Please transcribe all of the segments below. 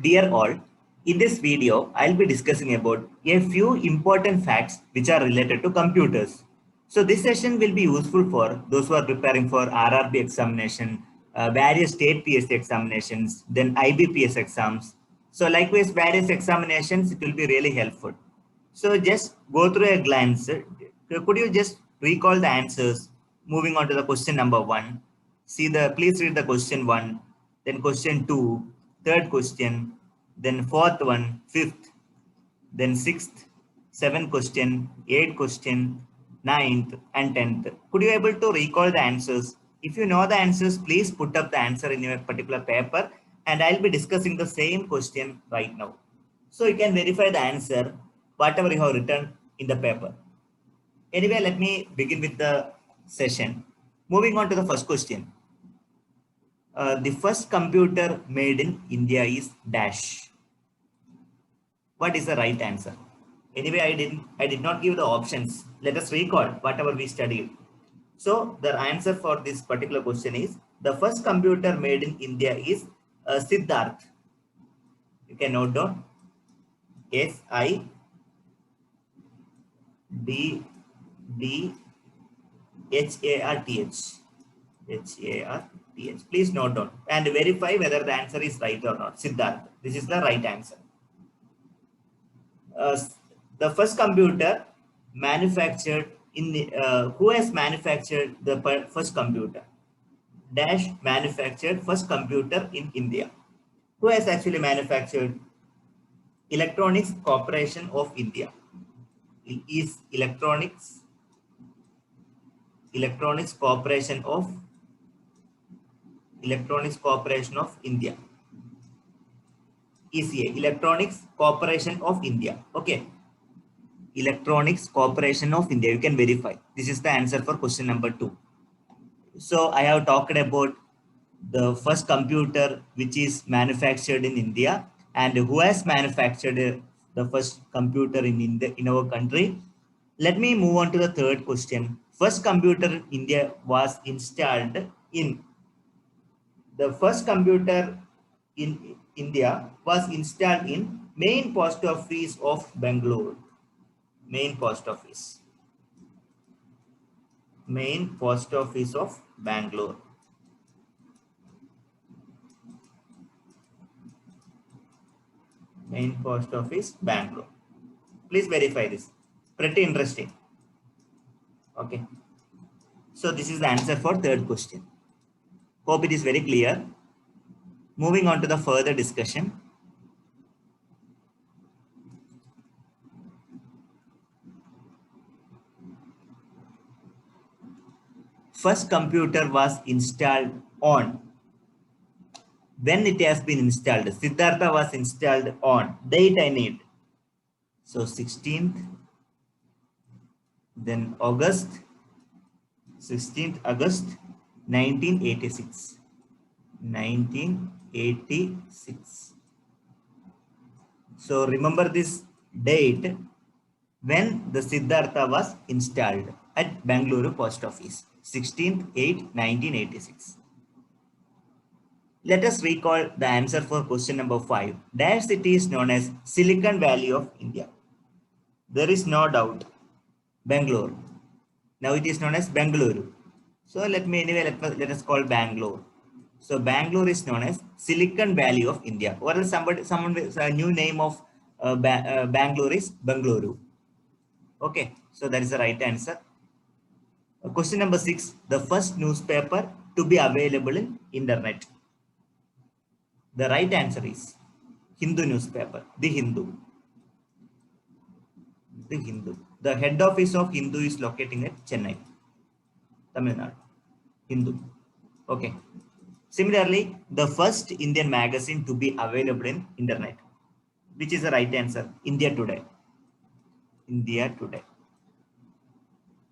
Dear all, in this video, I'll be discussing about a few important facts which are related to computers. So this session will be useful for those who are preparing for RRB examination, various state PSC examinations, then IBPS exams. So likewise, various examinations, it will be really helpful. So just go through a glance. Could you just recall the answers? Moving on to the question number one. Please read the question one, then question two, third question, then fourth one, fifth, then sixth, seventh question, eighth question, ninth, and 10th. Could you able to recall the answers? If you know the answers, please put up the answer in your particular paper, and I'll be discussing the same question right now. So you can verify the answer, whatever you have written in the paper. Anyway, let me begin with the session. Moving on to the first question. The first computer made in India is dash. What is the right answer? Anyway, I did not give the options. Let us recall whatever we studied. So the answer for this particular question is the first computer made in India is Siddharth. You can note down SIDDHARTH. Please note down and verify whether the answer is right or not. Siddharth. This is the right answer. The first computer manufactured in the who has manufactured the first computer? Dash manufactured first computer in India. Who has actually manufactured? Electronics Corporation of India. It is Electronics Corporation of India. ECA, Electronics Corporation of India. Okay. Electronics Corporation of India. You can verify. This is the answer for question number 2. So I have talked about the first computer which is manufactured in India and who has manufactured the first computer in our country. Let me move on to the third question. First computer in India was installed in. The first computer in India was installed in main post office of Bangalore. Main post office of Bangalore. Main post office Bangalore. Please verify this. Pretty interesting. Okay. So this is the answer for third question. Hope it is very clear. Moving on to the further discussion. First computer was installed on. When it has been installed, Siddhartha was installed on. Date I need. So 16th, then 16th August 1986. 1986. So remember this date when the Siddhartha was installed at Bangalore Post Office. 16/8/1986. Let us recall the answer for question number 5. Dash city is known as Silicon Valley of India. There is no doubt. Bangalore. Now it is known as Bangalore. So let us call Bangalore. So Bangalore is known as Silicon Valley of India. Or else someone with a new name of Bangalore is Bangalore. Okay, so that is the right answer. Question number 6. The first newspaper to be available in internet. The right answer is Hindu newspaper, The Hindu. The Hindu. The head office of Hindu is located at Chennai, Tamil Nadu. Hindu. Okay. Similarly, the first Indian magazine to be available in internet. Which is the right answer? India Today. India Today.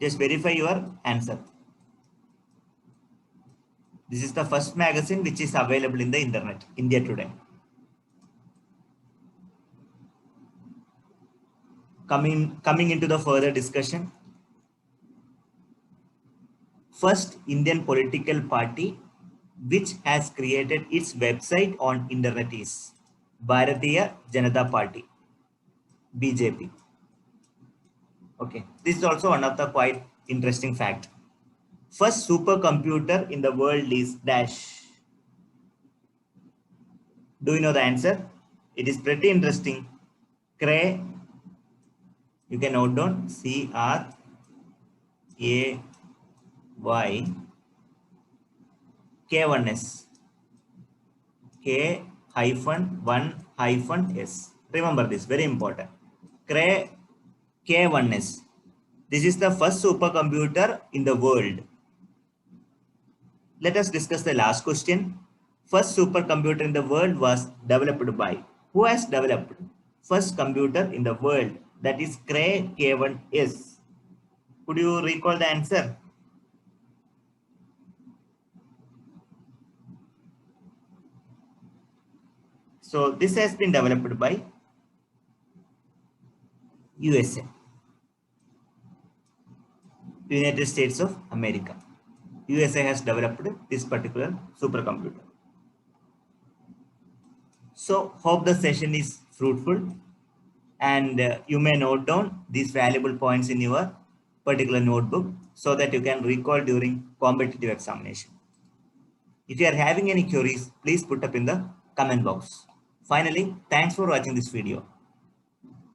Just verify your answer. This is the first magazine which is available in the internet, India Today. Coming into the further discussion. First Indian political party which has created its website on internet is. Bharatiya Janata Party, BJP. Okay, this is also one of the quite interesting fact. First supercomputer in the world is dash. Do you know the answer? It is pretty interesting. Cray, you can note down Cray K1S. K hyphen 1 hyphen S. Remember this, very important. Cray K1S. This is the first supercomputer in the world. Let us discuss the last question. First supercomputer in the world was developed by. Who has developed first computer in the world? That is Cray K1S. Could you recall the answer? So this has been developed by USA, United States of America. USA has developed this particular supercomputer. So hope the session is fruitful, and you may note down these valuable points in your particular notebook so that you can recall during competitive examination. If you are having any queries, please put up in the comment box. Finally, thanks for watching this video.